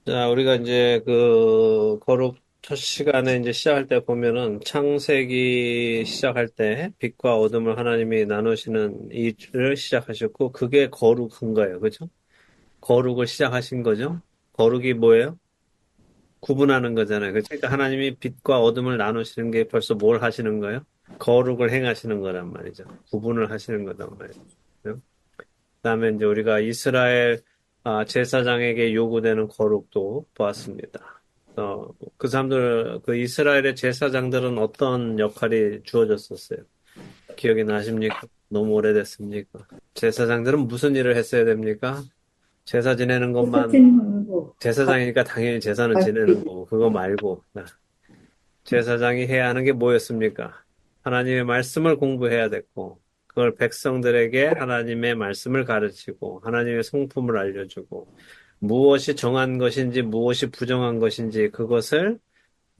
자, 우리가 이제 그 거룩 첫 시간에 이제 시작할 때 보면은 창세기 시작할 때 빛과 어둠을 하나님이 나누시는 일을 시작하셨고 그게 거룩한 거예요. 그죠? 거룩을 시작하신 거죠. 거룩이 뭐예요? 구분하는 거잖아요. 그죠? 그러니까 하나님이 빛과 어둠을 나누시는 게 벌써 뭘 하시는 거예요? 거룩을 행하시는 거란 말이죠. 구분을 하시는 거란 말이죠. 그다음에 이제 우리가 이스라엘 제사장에게 요구되는 거룩도 보았습니다. 그 사람들, 그 이스라엘의 제사장들은 어떤 역할이 주어졌었어요? 기억이 나십니까? 너무 오래됐습니까? 제사장들은 무슨 일을 했어야 됩니까? 제사 지내는 것만, 사진하고 제사장이니까 당연히 제사는 지내는 밝히고 거고, 그거 말고, 제사장이 해야 하는 게 뭐였습니까? 하나님의 말씀을 공부해야 됐고, 그걸 백성들에게 하나님의 말씀을 가르치고, 하나님의 성품을 알려주고, 무엇이 정한 것인지, 무엇이 부정한 것인지, 그것을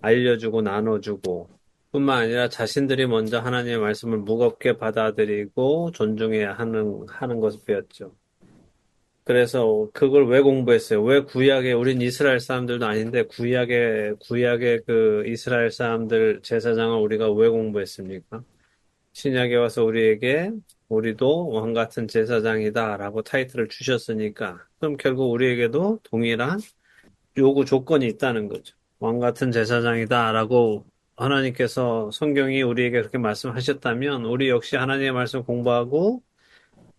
알려주고, 나눠주고, 뿐만 아니라 자신들이 먼저 하나님의 말씀을 무겁게 받아들이고, 존중해야 하는 것을 배웠죠. 그래서 그걸 왜 공부했어요? 왜 구약에, 우린 이스라엘 사람들도 아닌데, 구약의 그 이스라엘 사람들 제사장을 우리가 왜 공부했습니까? 신약에 와서 우리에게, 우리도 왕 같은 제사장이다라고 타이틀을 주셨으니까, 그럼 결국 우리에게도 동일한 요구 조건이 있다는 거죠. 왕 같은 제사장이다라고 하나님께서 성경이 우리에게 그렇게 말씀하셨다면, 우리 역시 하나님의 말씀 공부하고,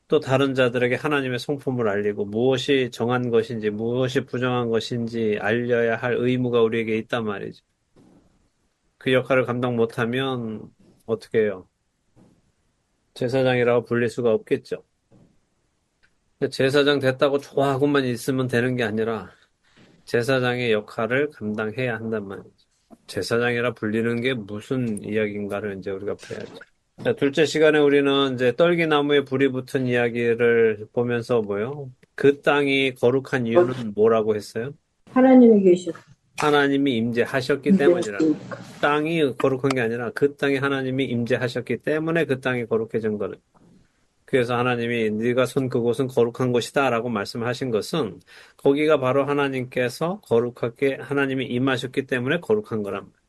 또 다른 자들에게 하나님의 성품을 알리고 무엇이 정한 것인지 무엇이 부정한 것인지 알려야 할 의무가 우리에게 있단 말이죠. 그 역할을 감당 못하면 어떻게 해요? 제사장이라고 불릴 수가 없겠죠. 제사장 됐다고 좋아하고만 있으면 되는 게 아니라 제사장의 역할을 감당해야 한단 말이죠. 제사장이라 불리는 게 무슨 이야기인가를 이제 우리가 봐야죠. 자, 둘째 시간에 우리는 이제 떨기나무에 불이 붙은 이야기를 보면서 뭐요? 그 땅이 거룩한 이유는 뭐라고 했어요? 하나님이 계셔서 하나님이 임재하셨기 때문이라. 임재하시니까 땅이 거룩한 게 아니라 그 땅에 하나님이 임재하셨기 때문에 그 땅이 거룩해진 거를. 그래서 하나님이 네가 선 그곳은 거룩한 곳이다라고 말씀하신 것은 거기가 바로 하나님께서 거룩하게 하나님이 임하셨기 때문에 거룩한 거란 말이에요.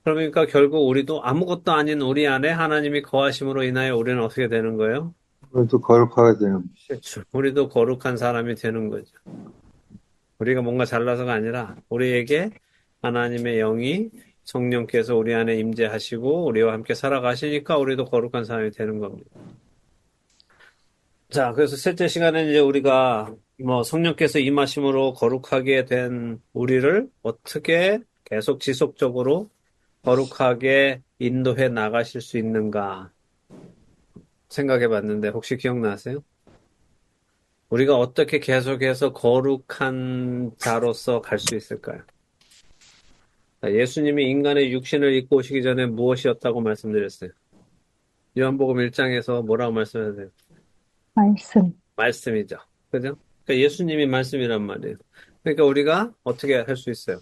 그러니까 결국 우리도 아무것도 아닌 우리 안에 하나님이 거하심으로 인하여 우리는 어떻게 되는 거예요? 그것도 거룩하게 되는 것이. 그렇죠. 우리도 거룩한 사람이 되는 거죠. 우리가 뭔가 잘나서가 아니라 우리에게 하나님의 영이 성령께서 우리 안에 임재하시고 우리와 함께 살아가시니까 우리도 거룩한 사람이 되는 겁니다. 자, 그래서 셋째 시간에 이제 우리가 뭐 성령께서 임하심으로 거룩하게 된 우리를 어떻게 계속 지속적으로 거룩하게 인도해 나가실 수 있는가 생각해 봤는데 혹시 기억나세요? 우리가 어떻게 계속해서 거룩한 자로서 갈 수 있을까요? 예수님이 인간의 육신을 입고 오시기 전에 무엇이었다고 말씀드렸어요? 요한복음 1장에서 뭐라고 말씀하세요? 말씀. 말씀이죠. 그죠? 그러니까 예수님이 말씀이란 말이에요. 그러니까 우리가 어떻게 할 수 있어요?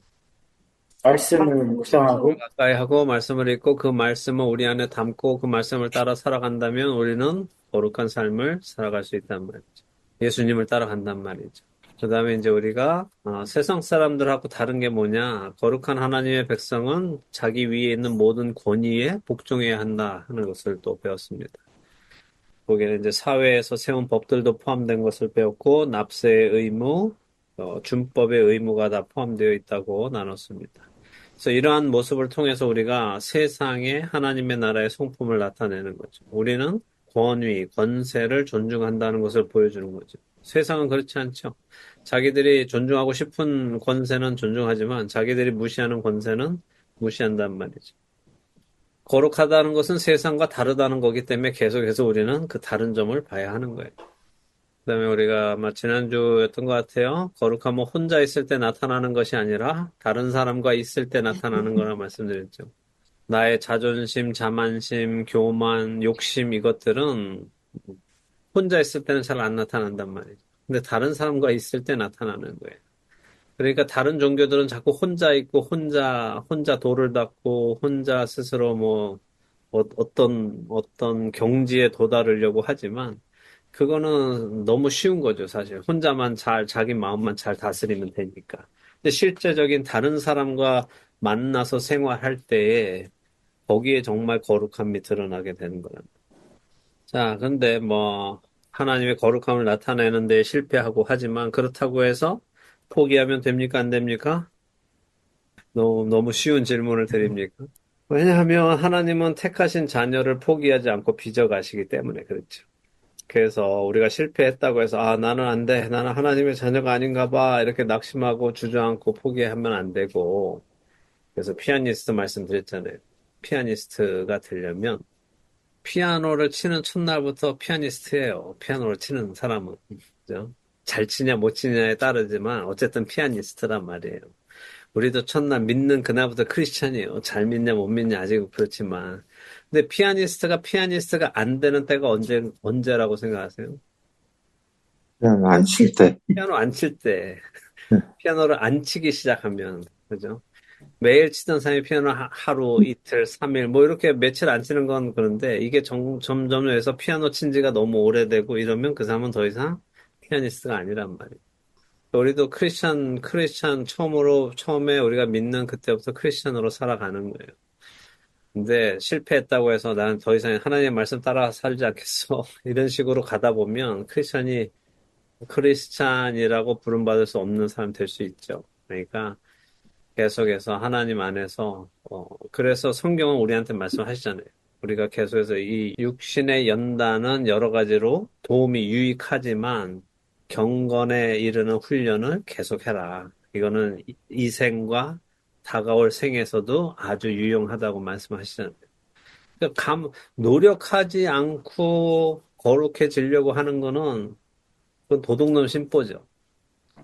말씀을 묵상하고 가까이 하고 말씀을 읽고 그 말씀을 우리 안에 담고 그 말씀을 따라 살아간다면 우리는 거룩한 삶을 살아갈 수 있단 말이죠. 예수님을 따라간단 말이죠. 그 다음에 이제 우리가 세상 사람들하고 다른 게 뭐냐? 거룩한 하나님의 백성은 자기 위에 있는 모든 권위에 복종해야 한다 하는 것을 또 배웠습니다. 거기에는 이제 사회에서 세운 법들도 포함된 것을 배웠고 납세의 의무, 준법의 의무가 다 포함되어 있다고 나눴습니다. 그래서 이러한 모습을 통해서 우리가 세상에 하나님의 나라의 성품을 나타내는 거죠. 우리는 권위, 권세를 존중한다는 것을 보여주는 거죠. 세상은 그렇지 않죠. 자기들이 존중하고 싶은 권세는 존중하지만 자기들이 무시하는 권세는 무시한단 말이죠. 거룩하다는 것은 세상과 다르다는 거기 때문에 계속해서 우리는 그 다른 점을 봐야 하는 거예요. 그다음에 우리가 아마 지난주였던 것 같아요. 거룩함은 혼자 있을 때 나타나는 것이 아니라 다른 사람과 있을 때 나타나는 거라 말씀드렸죠. 나의 자존심, 자만심, 교만, 욕심 이것들은 혼자 있을 때는 잘 안 나타난단 말이죠. 근데 다른 사람과 있을 때 나타나는 거예요. 그러니까 다른 종교들은 자꾸 혼자 있고 혼자 돌을 닦고 혼자 스스로 뭐 어떤 경지에 도달하려고 하지만 그거는 너무 쉬운 거죠, 사실. 혼자만 자기 마음만 잘 다스리면 되니까. 근데 실제적인 다른 사람과 만나서 생활할 때에 거기에 정말 거룩함이 드러나게 되는 거란 말이에요. 자, 근데 뭐 하나님의 거룩함을 나타내는데 실패하고 하지만 그렇다고 해서 포기하면 됩니까? 안 됩니까? 너무 쉬운 질문을 드립니까? 왜냐하면 하나님은 택하신 자녀를 포기하지 않고 빚어가시기 때문에 그렇죠. 그래서 우리가 실패했다고 해서 아, 나는 안 돼. 나는 하나님의 자녀가 아닌가 봐. 이렇게 낙심하고 주저앉고 포기하면 안 되고. 그래서 피아니스트 말씀드렸잖아요. 피아니스트가 되려면 피아노를 치는 첫날부터 피아니스트예요. 피아노를 치는 사람은. 그죠? 잘 치냐 못 치냐에 따르지만 어쨌든 피아니스트란 말이에요. 우리도 첫날 믿는 그날부터 크리스찬이에요. 잘 믿냐 못 믿냐 아직 그렇지만. 근데 피아니스트가 안 되는 때가 언제라고 생각하세요? 그냥 안 칠 때. 피아노 안 칠 때. 피아노를 안 치기 시작하면. 그죠? 매일 치던 사람이 피아노 하루, 이틀, 3일, 뭐 이렇게 며칠 안 치는 건 그런데 이게 점점 해서 피아노 친 지가 너무 오래되고 이러면 그 사람은 더 이상 피아니스트가 아니란 말이에요. 우리도 크리스찬 처음에 우리가 믿는 그때부터 크리스찬으로 살아가는 거예요. 근데 실패했다고 해서 나는 더 이상 하나님의 말씀 따라 살지 않겠어. 이런 식으로 가다 보면 크리스찬이라고 부름받을 수 없는 사람 될 수 있죠. 그러니까 계속해서 하나님 안에서 그래서 성경은 우리한테 말씀하시잖아요. 우리가 계속해서 이 육신의 연단은 여러 가지로 도움이 유익하지만 경건에 이르는 훈련을 계속해라. 이거는 이 생과 다가올 생에서도 아주 유용하다고 말씀하시잖아요. 그러니까 노력하지 않고 거룩해지려고 하는 거는 그건 도둑놈 심보죠.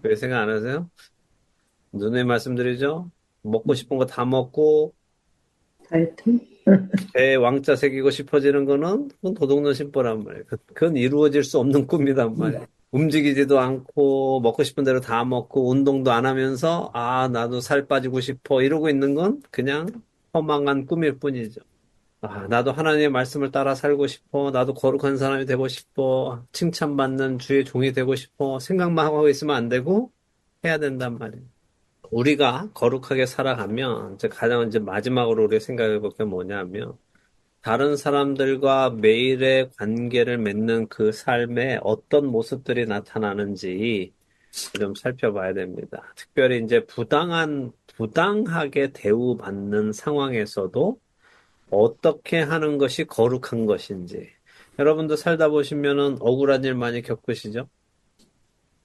왜 생각 안 하세요? 눈에 말씀드리죠? 먹고 싶은 거 다 먹고 다이어트? 배에 왕자 새기고 싶어지는 거는 그건 도둑놈 심보란 말이에요. 그건 이루어질 수 없는 꿈이란 말이에요. 움직이지도 않고 먹고 싶은 대로 다 먹고 운동도 안 하면서 아 나도 살 빠지고 싶어 이러고 있는 건 그냥 허망한 꿈일 뿐이죠. 아 나도 하나님의 말씀을 따라 살고 싶어. 나도 거룩한 사람이 되고 싶어. 칭찬받는 주의 종이 되고 싶어. 생각만 하고 있으면 안 되고 해야 된단 말이에요. 우리가 거룩하게 살아가면 이제 가장 이제 마지막으로 우리가 생각해 볼 게 뭐냐면 다른 사람들과 매일의 관계를 맺는 그 삶에 어떤 모습들이 나타나는지 좀 살펴봐야 됩니다. 특별히 이제 부당하게 대우받는 상황에서도 어떻게 하는 것이 거룩한 것인지. 여러분도 살다 보시면은 억울한 일 많이 겪으시죠?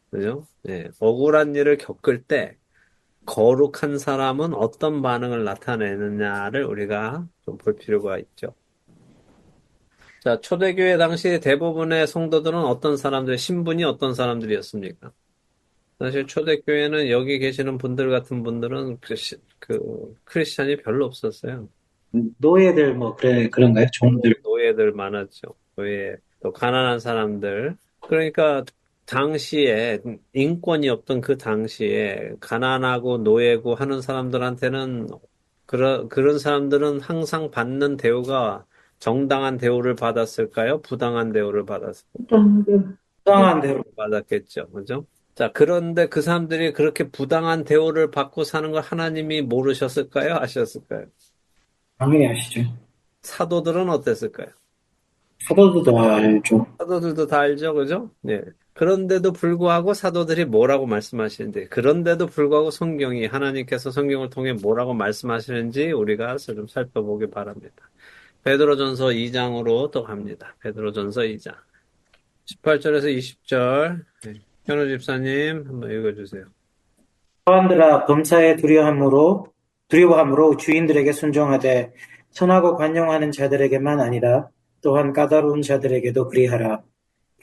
그죠? 네, 억울한 일을 겪을 때 거룩한 사람은 어떤 반응을 나타내느냐를 우리가 좀 볼 필요가 있죠. 자, 초대교회 당시 대부분의 성도들은 어떤 사람들, 신분이 어떤 사람들이었습니까? 사실 초대교회는 여기 계시는 분들 같은 분들은 크리스찬이 별로 없었어요. 노예들 뭐 그런가요? 종들. 노예들 많았죠. 노예, 또 가난한 사람들. 그러니까 당시에 인권이 없던 그 당시에 가난하고 노예고 하는 사람들한테는 그런 사람들은 항상 받는 대우가 정당한 대우를 받았을까요? 부당한 대우를 받았을까요? 부당한 대로 받았겠죠. 그죠? 자, 그런데 그 사람들이 그렇게 부당한 대우를 받고 사는 걸 하나님이 모르셨을까요? 아셨을까요? 당연히 아시죠. 사도들은 어땠을까요? 사도들도 알죠. 사도들도 다 알죠, 그죠? 네. 그런데도 불구하고 사도들이 뭐라고 말씀하시는데, 그런데도 불구하고 하나님께서 성경을 통해 뭐라고 말씀하시는지 우리가 좀 살펴보기 바랍니다. 베드로전서 2장으로 또 갑니다. 베드로전서 2장. 18절에서 20절. 네. 현우 집사님, 한번 읽어주세요. 사람들아 범사에 두려워함으로 주인들에게 순종하되 선하고 관용하는 자들에게만 아니라 또한 까다로운 자들에게도 그리하라.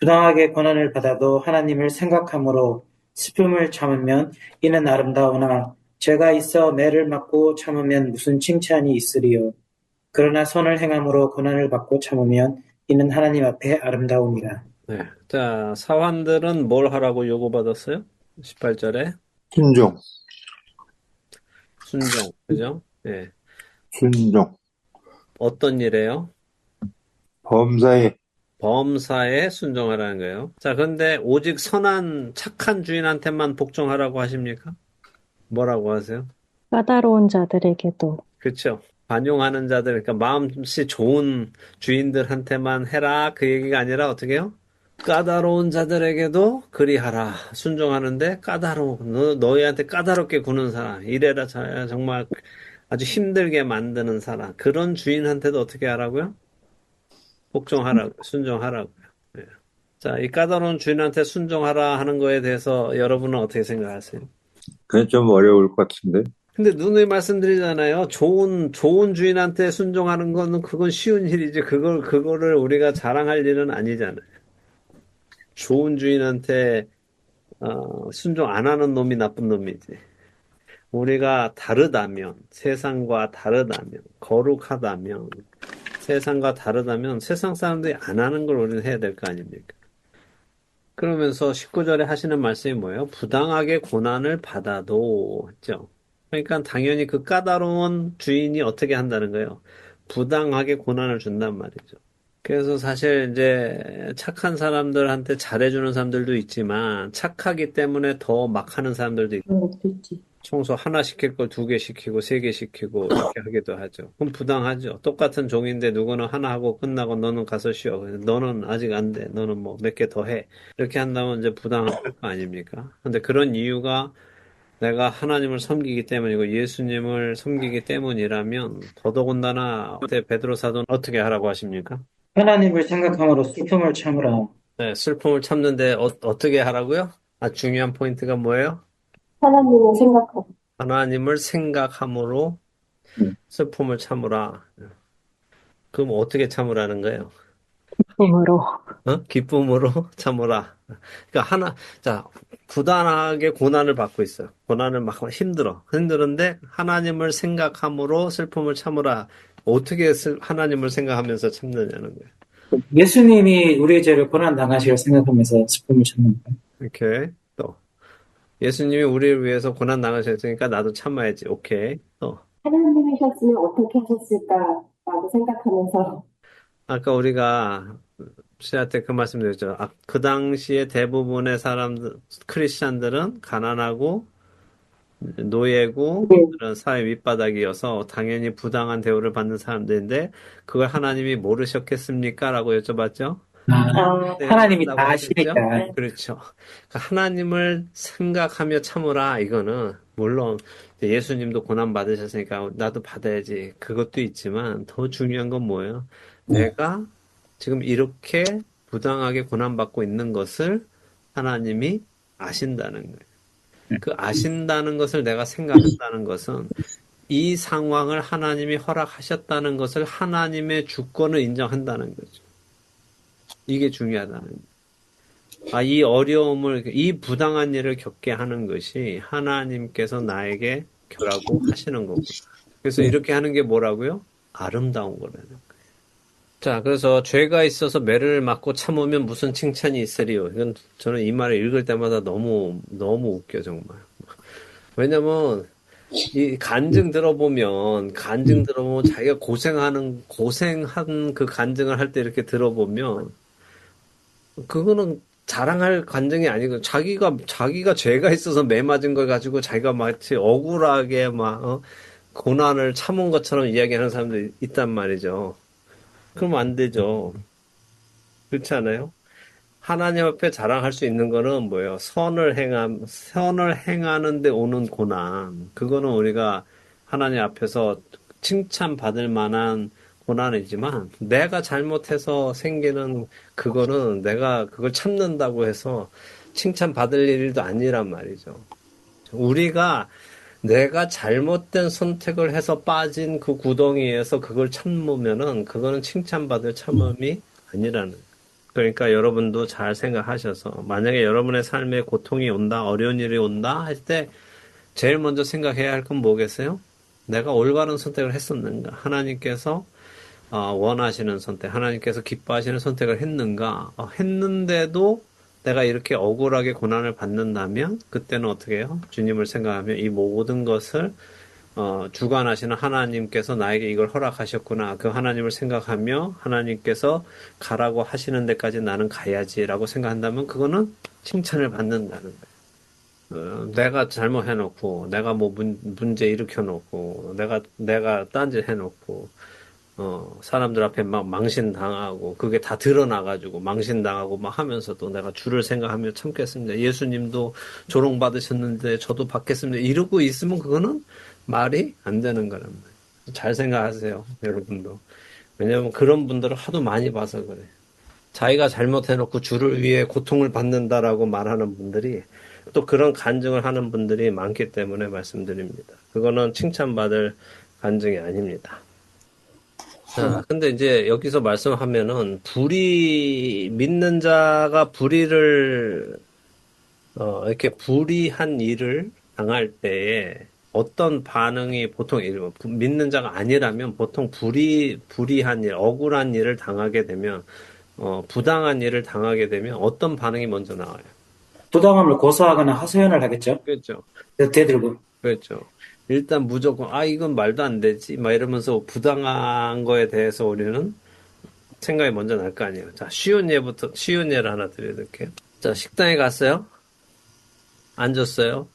부당하게 고난을 받아도 하나님을 생각함으로 슬픔을 참으면 이는 아름다우나 죄가 있어 매를 맞고 참으면 무슨 칭찬이 있으리요. 그러나 선을 행함으로 고난을 받고 참으면 이는 하나님 앞에 아름다움이라. 네. 자, 사환들은 뭘 하라고 요구받았어요? 18절에 순종, 순종, 그죠? 네. 순종. 어떤 일이에요? 범사에 범사에 순종하라는 거예요. 자, 그런데 오직 착한 주인한테만 복종하라고 하십니까? 뭐라고 하세요? 까다로운 자들에게도. 그쵸? 관용하는 자들, 그러니까 마음씨 좋은 주인들한테만 해라. 그 얘기가 아니라 어떻게 해요? 까다로운 자들에게도 그리하라. 순종하는데 너희한테 까다롭게 구는 사람, 이래라 정말 아주 힘들게 만드는 사람, 그런 주인한테도 어떻게 하라고요? 복종하라고, 순종하라고요. 예. 자, 이 까다로운 주인한테 순종하라 하는 거에 대해서 여러분은 어떻게 생각하세요? 그게 좀 어려울 것 같은데. 근데 누누이 말씀드리잖아요. 좋은 주인한테 순종하는 거는 그건 쉬운 일이지. 그거를 우리가 자랑할 일은 아니잖아요. 좋은 주인한테, 순종 안 하는 놈이 나쁜 놈이지. 우리가 다르다면, 세상과 다르다면, 거룩하다면, 세상과 다르다면, 세상 사람들이 안 하는 걸 우리는 해야 될 거 아닙니까? 그러면서 19절에 하시는 말씀이 뭐예요? 부당하게 고난을 받아도, 했죠. 그러니까 당연히 그 까다로운 주인이 어떻게 한다는 거예요? 부당하게 고난을 준단 말이죠. 그래서 사실 이제 착한 사람들한테 잘해주는 사람들도 있지만 착하기 때문에 더 막 하는 사람들도 있고 그런 것도 있지. 청소 하나 시킬 걸 두 개 시키고 세 개 시키고 이렇게 하기도 하죠. 그럼 부당하죠. 똑같은 종인데 누구는 하나 하고 끝나고 너는 가서 쉬어. 너는 아직 안 돼. 너는 뭐 몇 개 더 해. 이렇게 한다면 이제 부당할 거 아닙니까? 근데 그런 이유가 내가 하나님을 섬기기 때문이고 예수님을 섬기기 때문이라면 더더군다나 그때 베드로 사도는 어떻게 하라고 하십니까? 하나님을 생각함으로 슬픔을 참으라. 네, 슬픔을 참는데 어떻게 하라고요? 아, 중요한 포인트가 뭐예요? 하나님을 생각하고. 하나님을 생각함으로 음. 슬픔을 참으라. 그럼 어떻게 참으라는 거예요? 기쁨으로. 기쁨으로 참으라. 그러니까 자, 부단하게 고난을 받고 있어요. 고난을 막 힘든데 하나님을 생각함으로 슬픔을 참으라. 어떻게 하나님을 생각하면서 참느냐는 거예요. 예수님이 우리의 죄를 고난 당하시길 생각하면서 슬픔을 참는 거예요. 이렇게 또 예수님이 우리를 위해서 고난 당하셨으니까 나도 참아야지. 오케이. 또 하나님이셨으면 어떻게 하셨을까라고 생각하면서. 아까 우리가 씨한테 그 말씀 드렸죠. 그 당시에 대부분의 사람들, 크리스찬들은 가난하고 노예고 네. 그런 사회 밑바닥이어서 당연히 부당한 대우를 받는 사람들인데 그걸 하나님이 모르셨겠습니까? 라고 여쭤봤죠. 네, 하나님이 다 한다고 아시니까. 하셨죠? 그렇죠. 그러니까 하나님을 생각하며 참으라. 이거는 물론 예수님도 고난 받으셨으니까 나도 받아야지. 그것도 있지만 더 중요한 건 뭐예요? 내가 지금 이렇게 부당하게 고난받고 있는 것을 하나님이 아신다는 거예요. 그 아신다는 것을 내가 생각한다는 것은 이 상황을 하나님이 허락하셨다는 것을 하나님의 주권을 인정한다는 거죠. 이게 중요하다는 거예요. 이 어려움을, 이 부당한 일을 겪게 하는 것이 하나님께서 나에게 결하고 하시는 거구나. 그래서 이렇게 하는 게 뭐라고요? 아름다운 거라는 거예요. 자, 그래서 죄가 있어서 매를 맞고 참으면 무슨 칭찬이 있으리요. 이건 저는 이 말을 읽을 때마다 너무 웃겨, 정말. 왜냐면, 간증 들어보면 자기가 고생한 그 간증을 할 때 이렇게 들어보면, 그거는 자랑할 간증이 아니고, 자기가 죄가 있어서 매 맞은 걸 가지고 자기가 마치 억울하게 고난을 참은 것처럼 이야기하는 사람들이 있단 말이죠. 그러면 안 되죠. 그렇지 않아요? 하나님 앞에 자랑할 수 있는 거는 뭐예요? 선을 행하는데 오는 고난. 그거는 우리가 하나님 앞에서 칭찬받을 만한 고난이지만, 내가 잘못해서 생기는 그거는 내가 그걸 참는다고 해서 칭찬받을 일도 아니란 말이죠. 우리가 내가 잘못된 선택을 해서 빠진 그 구덩이에서 그걸 참으면은 그거는 칭찬받을 참음이 아니라는 거예요. 그러니까 여러분도 잘 생각하셔서 만약에 여러분의 삶에 고통이 온다, 어려운 일이 온다 할 때 제일 먼저 생각해야 할 건 뭐겠어요? 내가 올바른 선택을 했었는가? 하나님께서 원하시는 선택, 하나님께서 기뻐하시는 선택을 했는가? 했는데도 내가 이렇게 억울하게 고난을 받는다면 그때는 어떻게 해요? 주님을 생각하며 이 모든 것을 주관하시는 하나님께서 나에게 이걸 허락하셨구나. 그 하나님을 생각하며 하나님께서 가라고 하시는 데까지 나는 가야지라고 생각한다면 그거는 칭찬을 받는다는 거예요. 내가 잘못해놓고, 내가 뭐 문제 일으켜놓고, 내가 딴짓 해놓고, 사람들 앞에 막 망신당하고, 그게 다 드러나가지고, 망신당하고 막 하면서도 내가 주를 생각하며 참겠습니다. 예수님도 조롱받으셨는데 저도 받겠습니다. 이러고 있으면 그거는 말이 안 되는 거란 말이에요. 잘 생각하세요, 여러분도. 왜냐면 그런 분들을 하도 많이 봐서 그래. 자기가 잘못해놓고 주를 위해 고통을 받는다라고 말하는 분들이 또 그런 간증을 하는 분들이 많기 때문에 말씀드립니다. 그거는 칭찬받을 간증이 아닙니다. 자, 근데 이제 여기서 말씀하면은 믿는 자가 이렇게 불의한 일을 당할 때에 어떤 반응이 보통 믿는 자가 아니라면 보통 불의한 일, 억울한 일을 당하게 되면 부당한 일을 당하게 되면 어떤 반응이 먼저 나와요? 부당함을 고소하거나 하소연을 하겠죠. 그렇죠. 대들고. 그렇죠. 일단 무조건, 이건 말도 안 되지. 막 이러면서 부당한 거에 대해서 우리는 생각이 먼저 날 거 아니에요. 자, 쉬운 예를 하나 드려드릴게요. 자, 식당에 갔어요? 앉았어요?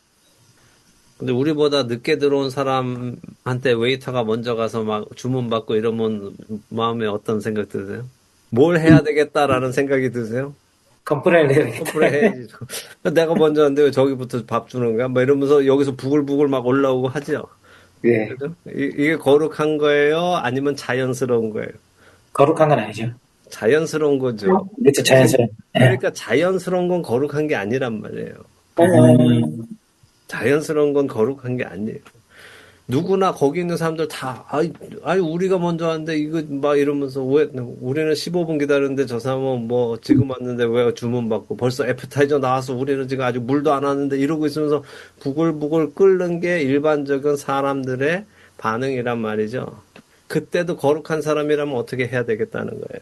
근데 우리보다 늦게 들어온 사람한테 웨이터가 먼저 가서 막 주문받고 이러면 마음에 어떤 생각 드세요? 뭘 해야 되겠다라는 생각이 드세요? 컴플레인을 해야겠다. 컴플레 해야지. 내가 먼저 왔는데 왜 저기부터 밥 주는 거야? 뭐 이러면서 여기서 부글부글 막 올라오고 하죠. 예. 그죠? 이게 거룩한 거예요? 아니면 자연스러운 거예요? 거룩한 건 아니죠. 자연스러운 거죠. 그렇죠. 자연스러운. 예. 그러니까 자연스러운 건 거룩한 게 아니란 말이에요. 자연스러운 건 거룩한 게 아니에요. 누구나 거기 있는 사람들 다, 우리가 먼저 왔는데 이거 막 이러면서 왜, 우리는 15분 기다렸는데 저 사람은 뭐 지금 왔는데 왜 주문받고 벌써 애프타이저 나와서 우리는 지금 아직 물도 안 왔는데 이러고 있으면서 부글부글 끓는 게 일반적인 사람들의 반응이란 말이죠. 그때도 거룩한 사람이라면 어떻게 해야 되겠다는 거예요.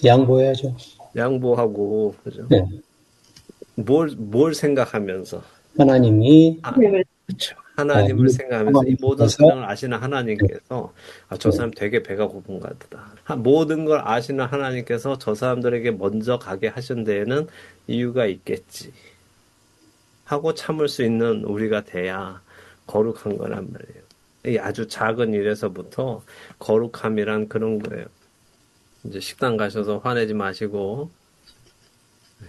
양보해야죠. 양보하고, 그죠? 네. 뭘 생각하면서. 하나님이 그렇죠. 하나님을 이 생각하면서 이 모든 상황에서 사정을 아시는 하나님께서 저 사람 되게 배가 고픈 것 같다. 모든 걸 아시는 하나님께서 저 사람들에게 먼저 가게 하신 데에는 이유가 있겠지. 하고 참을 수 있는 우리가 돼야 거룩한 거란 말이에요. 이 아주 작은 일에서부터 거룩함이란 그런 거예요. 이제 식당 가셔서 화내지 마시고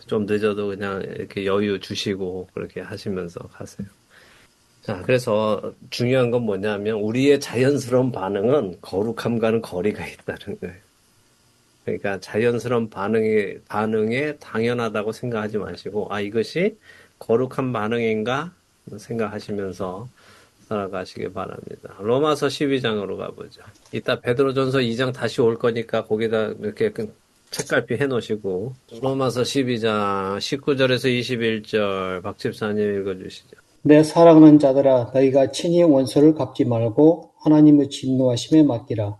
좀 늦어도 그냥 이렇게 여유 주시고 그렇게 하시면서 가세요. 자, 그래서 중요한 건 뭐냐면 우리의 자연스러운 반응은 거룩함과는 거리가 있다는 거예요. 그러니까 자연스러운 반응에 당연하다고 생각하지 마시고, 이것이 거룩한 반응인가 생각하시면서 살아가시기 바랍니다. 로마서 12장으로 가보죠. 이따 베드로전서 2장 다시 올 거니까 거기다 이렇게 책갈피 해놓으시고, 로마서 12장 19절에서 21절 박 집사님 읽어주시죠. 내 사랑하는 자들아 너희가 친히 원수를 갚지 말고 하나님의 진노하심에 맡기라.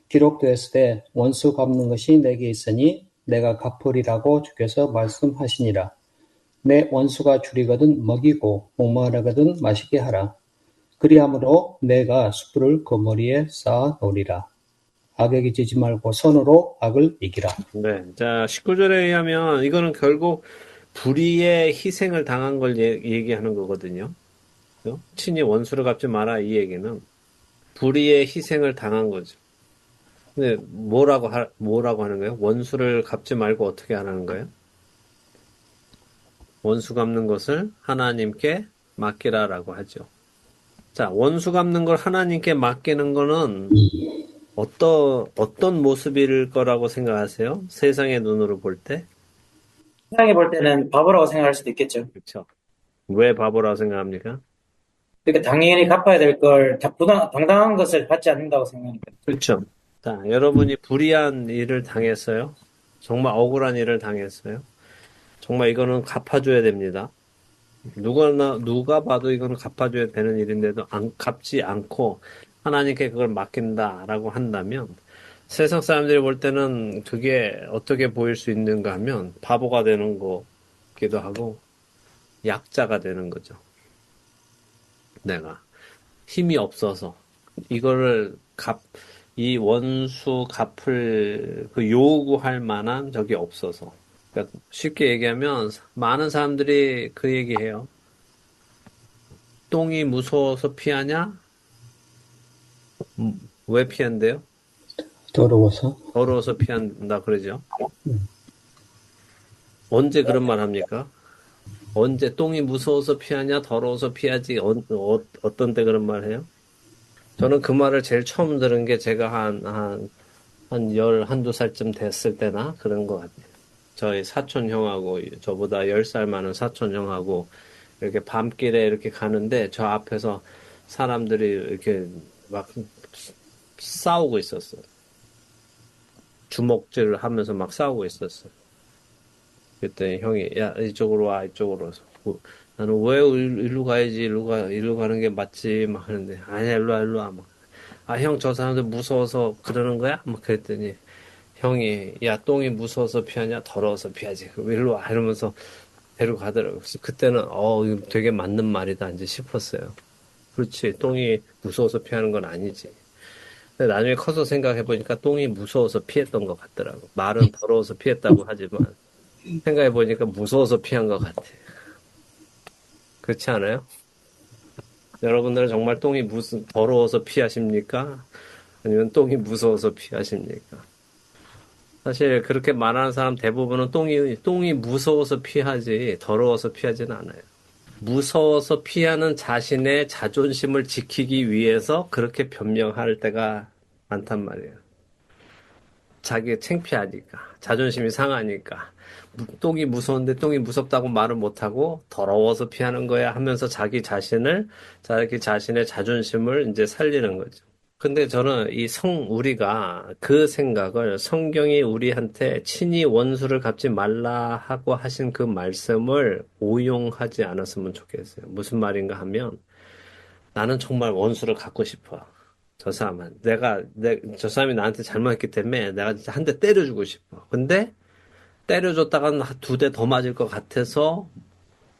기록되었으되 원수 갚는 것이 내게 있으니 내가 갚으리라고 주께서 말씀하시니라. 내 원수가 줄이거든 먹이고 목마르거든 마시게 하라. 그리함으로 내가 숯불을 그 머리에 쌓아 놓으리라. 악에게 지지 말고 선으로 악을 이기라. 네. 자, 19절에 의하면 이거는 결국 불의의 희생을 당한 걸 얘기하는 거거든요. 그죠? 친히 원수를 갚지 마라 이 얘기는 불의의 희생을 당한 거죠. 근데 뭐라고 하는 거예요? 원수를 갚지 말고 어떻게 하라는 거예요? 원수 갚는 것을 하나님께 맡기라라고 하죠. 자, 원수 갚는 걸 하나님께 맡기는 거는 어떤 모습일 거라고 생각하세요? 세상의 눈으로 볼 때? 세상에 볼 때는 바보라고 생각할 수도 있겠죠. 그렇죠. 왜 바보라고 생각합니까? 그러니까 당연히 갚아야 될 걸 당당한 것을 받지 않는다고 생각하니까. 그렇죠. 자, 여러분이 불의한 일을 당했어요. 정말 억울한 일을 당했어요. 정말 이거는 갚아줘야 됩니다. 누가 봐도 이거는 갚아줘야 되는 일인데도 갚지 않고 하나님께 그걸 맡긴다라고 한다면 세상 사람들이 볼 때는 그게 어떻게 보일 수 있는가 하면 바보가 되는 거기도 하고 약자가 되는 거죠. 내가 힘이 없어서 이거를 이 원수 갚을 그 요구할 만한 적이 없어서. 그러니까 쉽게 얘기하면 많은 사람들이 그 얘기해요. 똥이 무서워서 피하냐? 왜 피한대요? 더러워서. 더러워서 피한다 그러죠. 언제 그런 말 합니까? 언제 똥이 무서워서 피하냐? 더러워서 피하지? 어떤 때 그런 말 해요? 저는 그 말을 제일 처음 들은 게 제가 한 한두 살쯤 됐을 때나 그런 것 같아요. 저희 사촌 형하고, 저보다 10살 많은 사촌 형하고, 이렇게 밤길에 이렇게 가는데, 저 앞에서 사람들이 이렇게 막 싸우고 있었어요. 주먹질을 하면서 막 싸우고 있었어요. 그때 형이, 야, 이쪽으로 와, 이쪽으로 와서. 나는 왜 일로 가야지, 일로 가는 게 맞지, 막 하는데, 아니야, 일로 와, 막. 아, 형, 저 사람들 무서워서 그러는 거야? 막 그랬더니, 형이, 야, 똥이 무서워서 피하냐? 더러워서 피하지. 그럼 일로 와. 이러면서 데려가더라고요. 그래서 그때는, 이거 되게 맞는 말이다, 이제 싶었어요. 그렇지. 똥이 무서워서 피하는 건 아니지. 근데 나중에 커서 생각해보니까 똥이 무서워서 피했던 것 같더라고. 말은 더러워서 피했다고 하지만, 생각해보니까 무서워서 피한 것 같아. 그렇지 않아요? 여러분들은 정말 똥이 더러워서 피하십니까? 아니면 똥이 무서워서 피하십니까? 사실 그렇게 말하는 사람 대부분은 똥이 무서워서 피하지, 더러워서 피하지는 않아요. 무서워서 피하는 자신의 자존심을 지키기 위해서 그렇게 변명할 때가 많단 말이에요. 자기 창피하니까, 자존심이 상하니까. 똥이 무서운데 똥이 무섭다고 말을 못하고 더러워서 피하는 거야 하면서 자기 자신의 자존심을 이제 살리는 거죠. 근데 저는 우리가 그 생각을 성경이 우리한테 친히 원수를 갚지 말라 하고 하신 그 말씀을 오용하지 않았으면 좋겠어요. 무슨 말인가 하면 나는 정말 원수를 갚고 싶어. 저 사람은. 저 사람이 나한테 잘못했기 때문에 내가 진짜 한 대 때려주고 싶어. 근데 때려줬다가는 두 대 더 맞을 것 같아서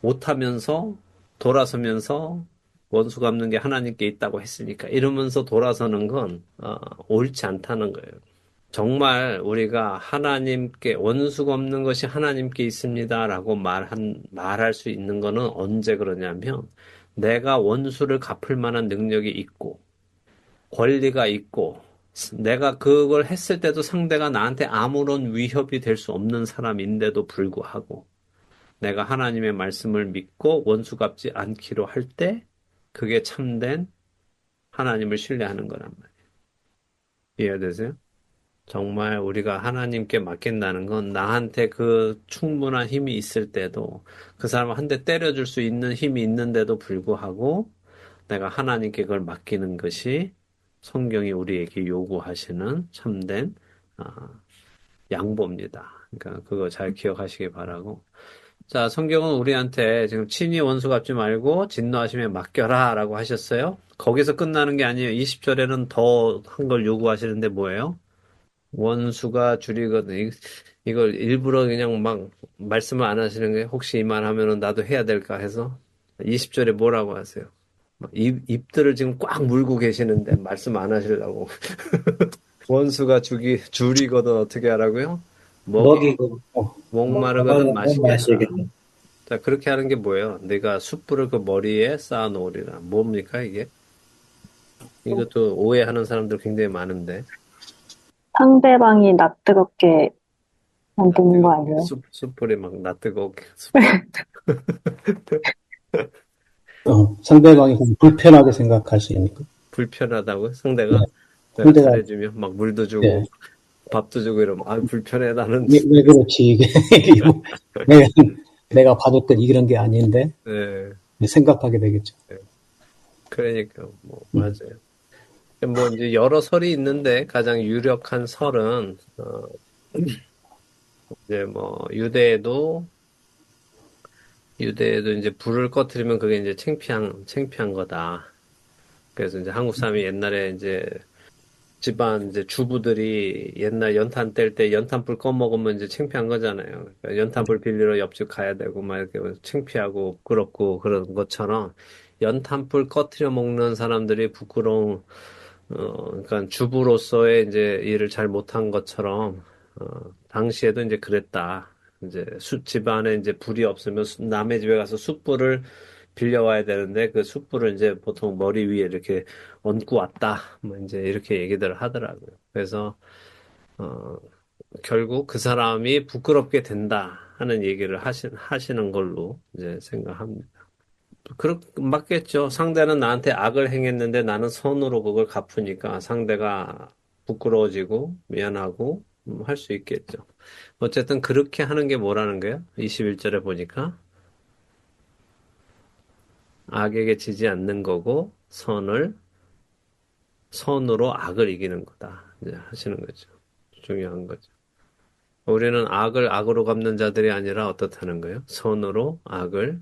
못하면서 돌아서면서 원수 갚는 게 하나님께 있다고 했으니까 이러면서 돌아서는 건 옳지 않다는 거예요. 정말 우리가 하나님께 원수 갚는 것이 하나님께 있습니다라고 말할 수 있는 거는 언제 그러냐면 내가 원수를 갚을 만한 능력이 있고 권리가 있고 내가 그걸 했을 때도 상대가 나한테 아무런 위협이 될 수 없는 사람인데도 불구하고 내가 하나님의 말씀을 믿고 원수 갚지 않기로 할 때 그게 참된 하나님을 신뢰하는 거란 말이에요. 이해되세요? 정말 우리가 하나님께 맡긴다는 건 나한테 그 충분한 힘이 있을 때도 그 사람을 한 대 때려줄 수 있는 힘이 있는데도 불구하고 내가 하나님께 그걸 맡기는 것이 성경이 우리에게 요구하시는 참된 아, 양보입니다. 그러니까 그거 잘 기억하시기 바라고. 자, 성경은 우리한테 지금 친히 원수 갚지 말고 진노하심에 맡겨라 라고 하셨어요. 거기서 끝나는 게 아니에요. 20절에는 더 한 걸 요구하시는데 뭐예요? 원수가 줄이거든. 이걸 일부러 그냥 막 말씀을 안 하시는 게 혹시 이 말 하면은 나도 해야 될까 해서 20절에 뭐라고 하세요? 막 입들을 지금 꽉 물고 계시는데 말씀 안 하시려고. 원수가 줄이거든 어떻게 하라고요? 먹이고 목마르거든 마시게 하라. 마시겠네. 자, 그렇게 하는 게 뭐예요? 내가 숯불을 그 머리에 쌓아 놓으리라. 뭡니까, 이게? 이것도 오해하는 사람들 굉장히 많은데. 상대방이 낯뜨겁게 만드는 거 아니에요? 숯불에 막 낯뜨겁게. 상대방이 불편하게 생각하시니까. 불편하다고? 상대가 내가 상대가, 잘해주면 막 물도 예, 주고 밥도 주고 이러면 불편해 나는. 왜 그렇지, 이게. 내가, 내가 받았던 이런 게 아닌데, 네, 생각하게 되겠죠. 그러니까 뭐 맞아요. 뭐 이제 여러 설이 있는데 가장 유력한 설은 이제 뭐 유대에도 이제 불을 꺼트리면 그게 이제 창피한 거다. 그래서 이제 한국 사람이 옛날에 이제 집안 이제 주부들이 옛날 연탄 뗄 때 연탄불 꺼먹으면 이제 창피한 거잖아요. 그러니까 연탄불 빌리러 옆집 가야 되고 막 이렇게 창피하고 부끄럽고 그런 것처럼 연탄불 꺼트려 먹는 사람들이 부끄러운 그러니까 주부로서의 이제 일을 잘 못한 것처럼 당시에도 이제 그랬다. 이제 집안에 이제 불이 없으면 남의 집에 가서 숯불을 빌려와야 되는데 그 숯불을 이제 보통 머리 위에 이렇게 얹고 왔다. 뭐 이제 이렇게 얘기들을 하더라고요. 그래서 어, 결국 그 사람이 부끄럽게 된다 하는 얘기를 하시는 걸로 이제 생각합니다. 맞겠죠. 상대는 나한테 악을 행했는데 나는 선으로 그걸 갚으니까 상대가 부끄러워지고 미안하고 할 수 있겠죠. 어쨌든 그렇게 하는 게 뭐라는 거예요? 21절에 보니까 악에게 지지 않는 거고 선으로 악을 이기는 거다. 이제 하시는 거죠. 중요한 거죠. 우리는 악을 악으로 갚는 자들이 아니라 어떻다는 거예요? 선으로 악을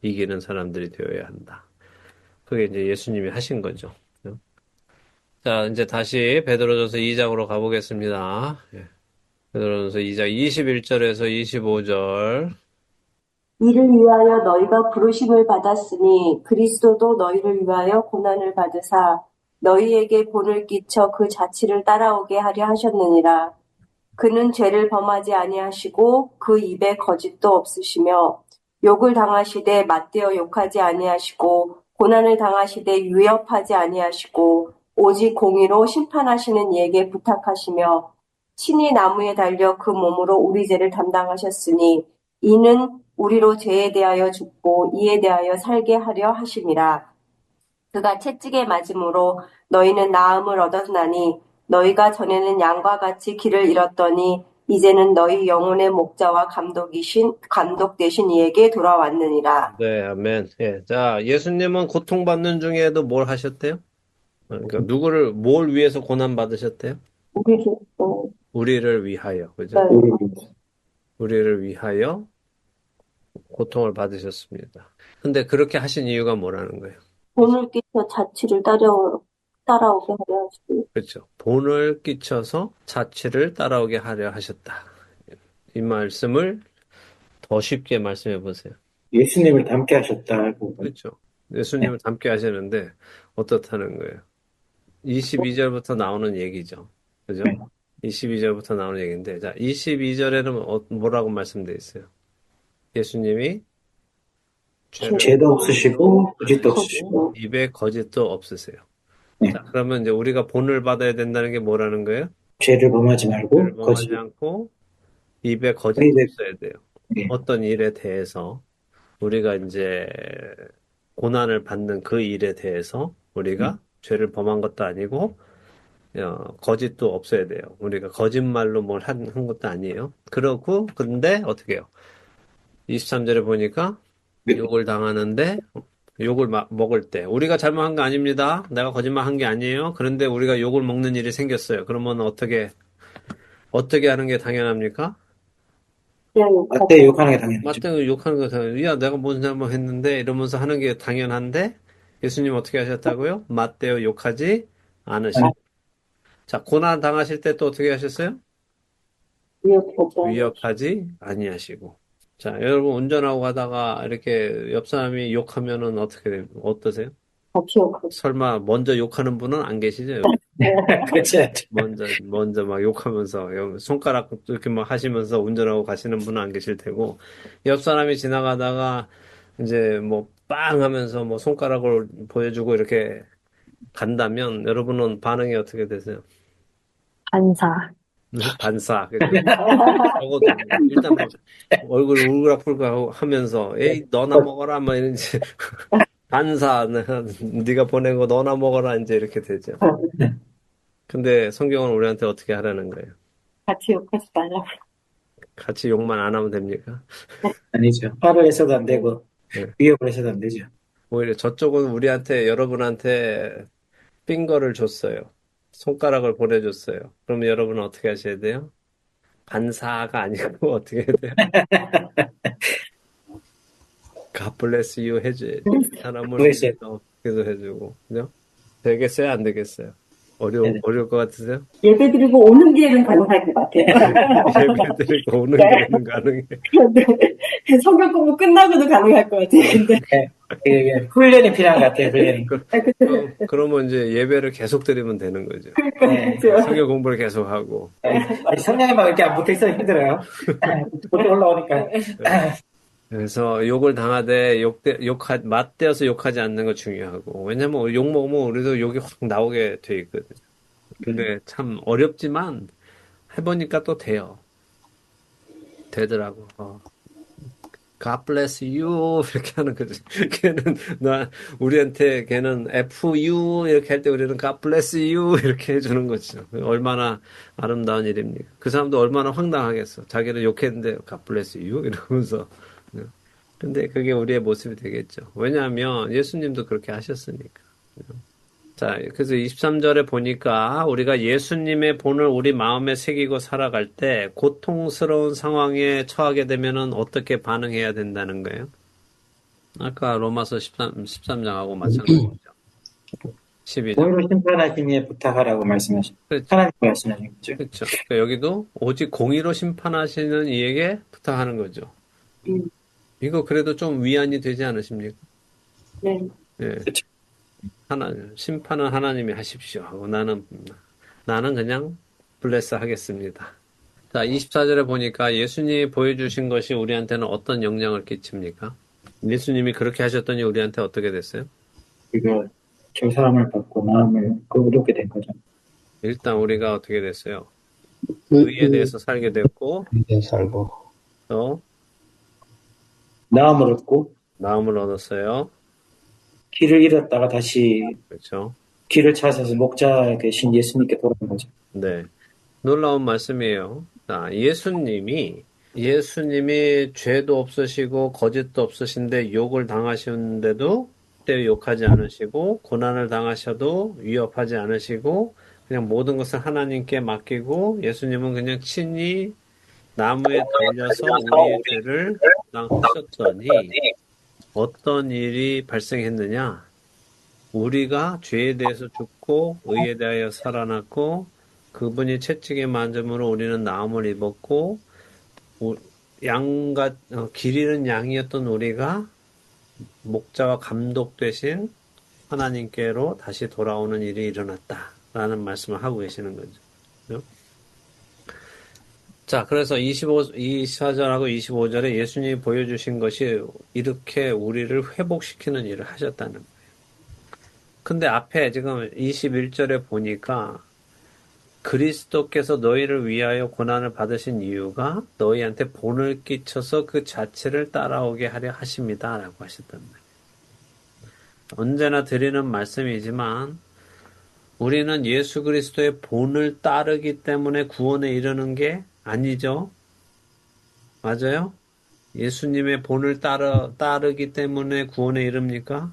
이기는 사람들이 되어야 한다. 그게 이제 예수님이 하신 거죠. 자, 이제 다시 베드로전서 2장으로 가보겠습니다. 베드로전서 2장 21절에서 25절. 이를 위하여 너희가 부르심을 받았으니 그리스도도 너희를 위하여 고난을 받으사 너희에게 본을 끼쳐 그 자치를 따라오게 하려 하셨느니라. 그는 죄를 범하지 아니하시고 그 입에 거짓도 없으시며 욕을 당하시되 맞대어 욕하지 아니하시고 고난을 당하시되 위협하지 아니하시고 오직 공의로 심판하시는 이에게 부탁하시며 친히 나무에 달려 그 몸으로 우리 죄를 담당하셨으니 이는 우리로 죄에 대하여 죽고 이에 대하여 살게 하려 하심이라. 그가 채찍에 맞음으로 너희는 나음을 얻었나니 너희가 전에는 양과 같이 길을 잃었더니 이제는 너희 영혼의 목자와 감독 되신 이에게 돌아왔느니라. 네, 아멘. 예. 자, 예수님은 고통받는 중에도 뭘 하셨대요? 그러니까 뭘 위해서 고난받으셨대요? 우리를 위하여. 그죠? 우리를 위하여 고통을 받으셨습니다. 근데 그렇게 하신 이유가 뭐라는 거예요? 본을 끼쳐 자치를 따라오게 하려 하시고. 그렇죠. 본을 끼쳐서 자치를 따라오게 하려 하셨다. 이 말씀을 더 쉽게 말씀해 보세요. 예수님을 닮게 하셨다고. 그렇죠. 예수님을 닮게 하시는데 어떻다는 거예요? 22절부터 나오는 얘기죠. 그죠? 22절부터 나오는 얘기인데, 자, 22절에는 뭐라고 말씀되어 있어요? 예수님이 죄도 없으시고 거짓도 없으시고 입에 거짓도 없으세요. 자, 그러면 이제 우리가 본을 받아야 된다는 게 뭐라는 거예요? 죄를 범하지 말고 죄를 범하지 않고 입에 거짓도 없어야 돼요. 어떤 일에 대해서 우리가 이제 고난을 받는 그 일에 대해서 우리가 죄를 범한 것도 아니고 거짓도 없어야 돼요. 우리가 거짓말로 뭘 한 것도 아니에요. 그렇고 근데 어떻게 해요? 23절에 보니까 욕을 당하는데 욕을 먹을 때 우리가 잘못한 거 아닙니다. 내가 거짓말 한 게 아니에요. 그런데 우리가 욕을 먹는 일이 생겼어요. 그러면 어떻게 하는 게 당연합니까? 맞대 욕하는 게 당연하죠. 맞대고 욕하는 거 당연히 야 내가 뭔 잘못했는데 이러면서 하는 게 당연한데 예수님 어떻게 하셨다고요? 맞대어 욕하지 않으시고 자 고난 당하실 때 또 어떻게 하셨어요? 위협하지 아니하시고 자 여러분 운전하고 가다가 이렇게 옆 사람이 욕하면은 어떠세요? 설마 먼저 욕하는 분은 안 계시죠? 그렇지. 먼저 막 욕하면서 손가락 이렇게 막 하시면서 운전하고 가시는 분은 안 계실 테고 옆 사람이 지나가다가 이제 뭐 빵 하면서 뭐 손가락을 보여주고 이렇게 간다면 여러분은 반응이 어떻게 되세요? 반사. 그죠? 적어도 일단 막 얼굴 울그락불그락 하면서 에이 너나 먹어라 막 이런지 반사 네가 보낸 거 너나 먹어라 이제 이렇게 되죠. 근데 성경은 우리한테 어떻게 하라는 거예요? 같이 욕하지 말라고. 같이 욕만 안 하면 됩니까? 아니죠. 화를 내서도 안 되고 네. 위협을 해서도 안 되죠. 오히려 저쪽은 여러분한테 핑거를 줬어요. 손가락을 보내줬어요. 그러면 여러분은 어떻게 하셔야 돼요? 반사가 아니고 어떻게 해야 돼요? God bless you 해줘야지. 사람을 위해서 해주고. 그죠? 되겠어요? 안 되겠어요? 어려울 것 같으세요? 예배 드리고 오는 길에는 가능할 것 같아요. 예배 드리고 오는 길에는 가능해. 그런데 성경 공부 끝나고도 가능할 것 같아요. 근데 훈련이 필요한 것 같아요. 훈련이. 그러면 이제 예배를 계속 드리면 되는 거죠. 그러니까 성경 공부를 계속 하고. 성령이 막 이렇게 안 붙어있어 힘들어요. 못 올라오니까. 그래서 욕을 당하되 맞대어서 욕하지 않는 거 중요하고. 왜냐면 욕 먹으면 우리도 욕이 확 나오게 돼 있거든. 근데 참 어렵지만 해보니까 또 돼요. 되더라고. God bless you 이렇게 하는 거지. 걔는 걔는 FU 이렇게 할 때 우리는 God bless you 이렇게 해주는 거죠. 얼마나 아름다운 일입니까? 그 사람도 얼마나 황당하겠어. 자기를 욕했는데 God bless you 이러면서. 근데 그게 우리의 모습이 되겠죠. 왜냐하면 예수님도 그렇게 하셨으니까. 자, 그래서 23절에 보니까 우리가 예수님의 본을 우리 마음에 새기고 살아갈 때 고통스러운 상황에 처하게 되면은 어떻게 반응해야 된다는 거예요? 아까 로마서 13장하고 마찬가지죠. 12장. 공의로 심판하시니 부탁하라고 말씀하셨죠. 그렇죠. 하나님 말씀하신 거죠. 그렇죠. 그러니까 여기도 오직 공의로 심판하시는 이에게 부탁하는 거죠. 이거 그래도 좀 위안이 되지 않으십니까? 네. 예. 그렇죠. 심판은 하나님이 하십시오 하고 나는 그냥 블레스 하겠습니다. 자, 24절에 보니까 예수님이 보여주신 것이 우리한테는 어떤 영향을 끼칩니까? 예수님이 그렇게 하셨더니 우리한테 어떻게 됐어요? 우리가 저 사람을 받고 마음을 거룩게 된 거죠. 일단 우리가 어떻게 됐어요? 의에 대해서 살게 됐고, 의에 살고. 또 마음을 얻고 마음을 얻었어요. 길을 잃었다가 다시 그렇죠? 길을 찾아서 목자 되신 예수님께 돌아온 거죠. 네. 놀라운 말씀이에요. 자, 예수님이 죄도 없으시고 거짓도 없으신데 욕을 당하시는데도 그때 욕하지 않으시고 고난을 당하셔도 위협하지 않으시고 그냥 모든 것을 하나님께 맡기고 예수님은 그냥 친히 나무에 달려서 우리의 죄를 담당하셨더니 어떤 일이 발생했느냐? 우리가 죄에 대해서 죽고 의에 대하여 살아났고 그분이 채찍에 맞음으로 우리는 나음을 입었고 길 잃은 양이었던 우리가 목자와 감독 대신 하나님께로 다시 돌아오는 일이 일어났다라는 말씀을 하고 계시는 거죠. 그죠? 자, 그래서 24절하고 25절에 예수님이 보여주신 것이 이렇게 우리를 회복시키는 일을 하셨다는 거예요. 근데 앞에 지금 21절에 보니까 그리스도께서 너희를 위하여 고난을 받으신 이유가 너희한테 본을 끼쳐서 그 자체를 따라오게 하려 하십니다. 라고 하셨단 말이에요. 언제나 드리는 말씀이지만 우리는 예수 그리스도의 본을 따르기 때문에 구원에 이르는 게 아니죠. 맞아요? 예수님의 본을 따르기 때문에 구원에 이릅니까?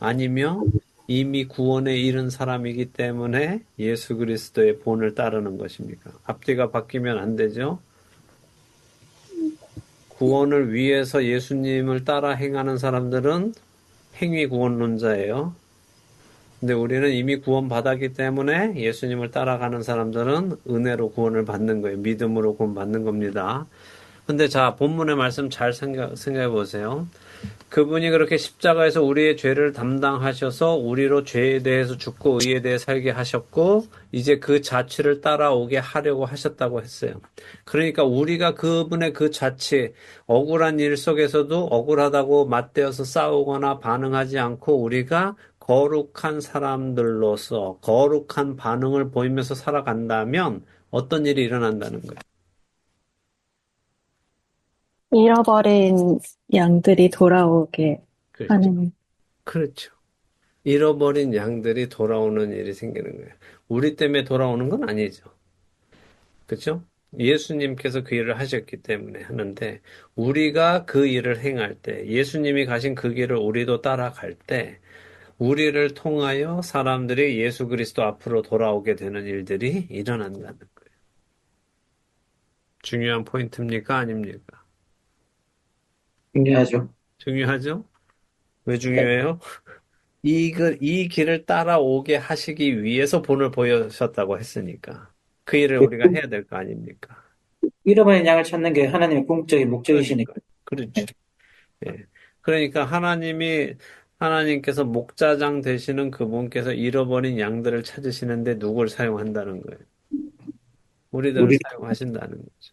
아니면 이미 구원에 이른 사람이기 때문에 예수 그리스도의 본을 따르는 것입니까? 앞뒤가 바뀌면 안 되죠. 구원을 위해서 예수님을 따라 행하는 사람들은 행위 구원론자예요. 근데 우리는 이미 구원받았기 때문에 예수님을 따라가는 사람들은 은혜로 구원을 받는 거예요. 믿음으로 구원 받는 겁니다. 근데 자, 본문의 말씀 잘 생각해 보세요. 그분이 그렇게 십자가에서 우리의 죄를 담당하셔서 우리로 죄에 대해서 죽고 의에 대해 살게 하셨고 이제 그 자취를 따라오게 하려고 하셨다고 했어요. 그러니까 우리가 그분의 그 자취, 억울한 일 속에서도 억울하다고 맞대어서 싸우거나 반응하지 않고 우리가 거룩한 사람들로서 거룩한 반응을 보이면서 살아간다면 어떤 일이 일어난다는 거예요? 잃어버린 양들이 돌아오게 그렇죠. 하는. 그렇죠. 잃어버린 양들이 돌아오는 일이 생기는 거예요. 우리 때문에 돌아오는 건 아니죠. 그렇죠? 예수님께서 그 일을 하셨기 때문에 하는데 우리가 그 일을 행할 때 예수님이 가신 그 길을 우리도 따라갈 때 우리를 통하여 사람들이 예수 그리스도 앞으로 돌아오게 되는 일들이 일어난다는 거예요. 중요한 포인트입니까? 아닙니까? 중요하죠. 중요하죠? 왜 중요해요? 이 길을 따라오게 하시기 위해서 본을 보여주셨다고 했으니까. 그 일을 우리가 해야 될 거 아닙니까? 잃어버린 양을 찾는 게 하나님의 궁극적인 목적이시니까. 그렇죠. 예. 그러니까 하나님께서 목자장 되시는 그분께서 잃어버린 양들을 찾으시는데 누굴 사용한다는 거예요? 우리들을 우리 사용하신다는 거죠.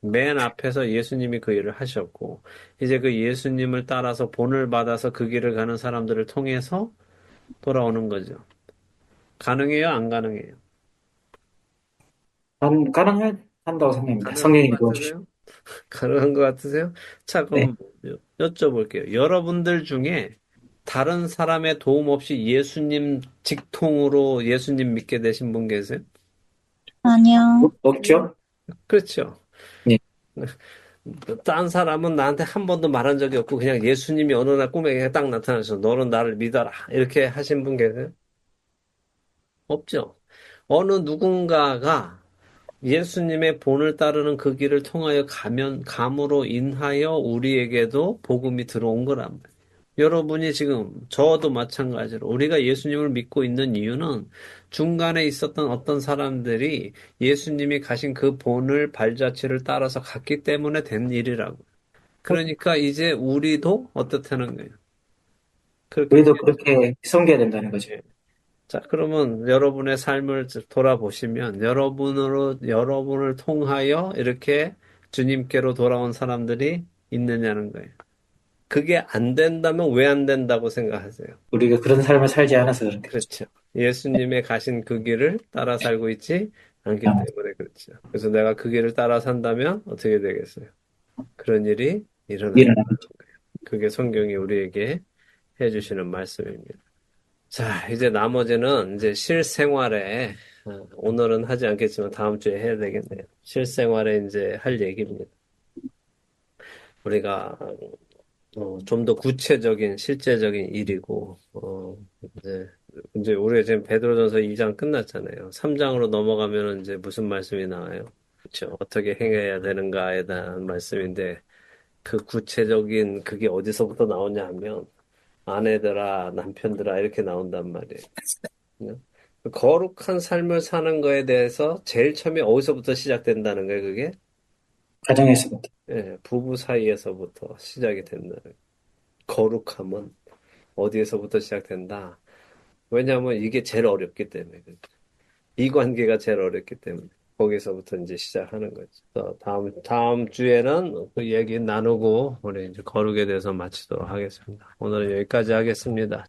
맨 앞에서 예수님이 그 일을 하셨고, 이제 그 예수님을 따라서 본을 받아서 그 길을 가는 사람들을 통해서 돌아오는 거죠. 가능해요? 안 가능해요? 가능한다고 생각합니다. 가능한 성경이 것 도와주시고. 같으세요? 가능한 것 같으세요? 자, 네. 그럼 여쭤볼게요. 여러분들 중에 다른 사람의 도움 없이 예수님 직통으로 예수님 믿게 되신 분 계세요? 아니요. 없죠? 그렇죠. 네. 딴 사람은 나한테 한 번도 말한 적이 없고 그냥 예수님이 어느 날 꿈에 딱 나타나서 너는 나를 믿어라 이렇게 하신 분 계세요? 없죠. 어느 누군가가 예수님의 본을 따르는 그 길을 통하여 감으로 인하여 우리에게도 복음이 들어온 거란 말이에요. 여러분이 지금 저도 마찬가지로 우리가 예수님을 믿고 있는 이유는 중간에 있었던 어떤 사람들이 예수님이 가신 그 본을 발자취를 따라서 갔기 때문에 된 일이라고. 그러니까 이제 우리도 어떻다는 거예요. 그렇게 우리도 그렇게 섬겨야 된다는 거죠. 예. 자, 그러면 여러분의 삶을 돌아보시면 여러분을 통하여 이렇게 주님께로 돌아온 사람들이 있느냐는 거예요. 그게 안 된다면 왜 안 된다고 생각하세요? 우리가 그런 삶을 살지 않아서 그렇겠죠. 그렇죠. 예수님의 가신 그 길을 따라 살고 있지 않기 아, 때문에 그렇죠. 그래서 내가 그 길을 따라 산다면 어떻게 되겠어요? 그런 일이 일어난다는 일어나는 거죠. 거예요. 그게 성경이 우리에게 해주시는 말씀입니다. 자, 이제 나머지는 이제 실생활에, 오늘은 하지 않겠지만 다음 주에 해야 되겠네요. 실생활에 이제 할 얘기입니다. 우리가, 좀 더 구체적인, 실제적인 일이고, 이제 우리가 지금 베드로전서 2장 끝났잖아요. 3장으로 넘어가면 이제 무슨 말씀이 나와요? 그렇죠. 어떻게 행해야 되는가에 대한 말씀인데, 그 구체적인 그게 어디서부터 나오냐 하면, 아내들아, 남편들아, 이렇게 나온단 말이에요. 그냥 거룩한 삶을 사는 거에 대해서 제일 처음에 어디서부터 시작된다는 거예요, 그게? 가정에서부터. 예, 부부 사이에서부터 시작이 된다는 거예요. 거룩함은 어디에서부터 시작된다? 왜냐하면 이게 제일 어렵기 때문에. 이 관계가 제일 어렵기 때문에. 거기서부터 이제 시작하는 거죠. 그래서 다음 주에는 그 얘기 나누고, 우리 이제 거룩에 대해서 마치도록 하겠습니다. 오늘은 여기까지 하겠습니다.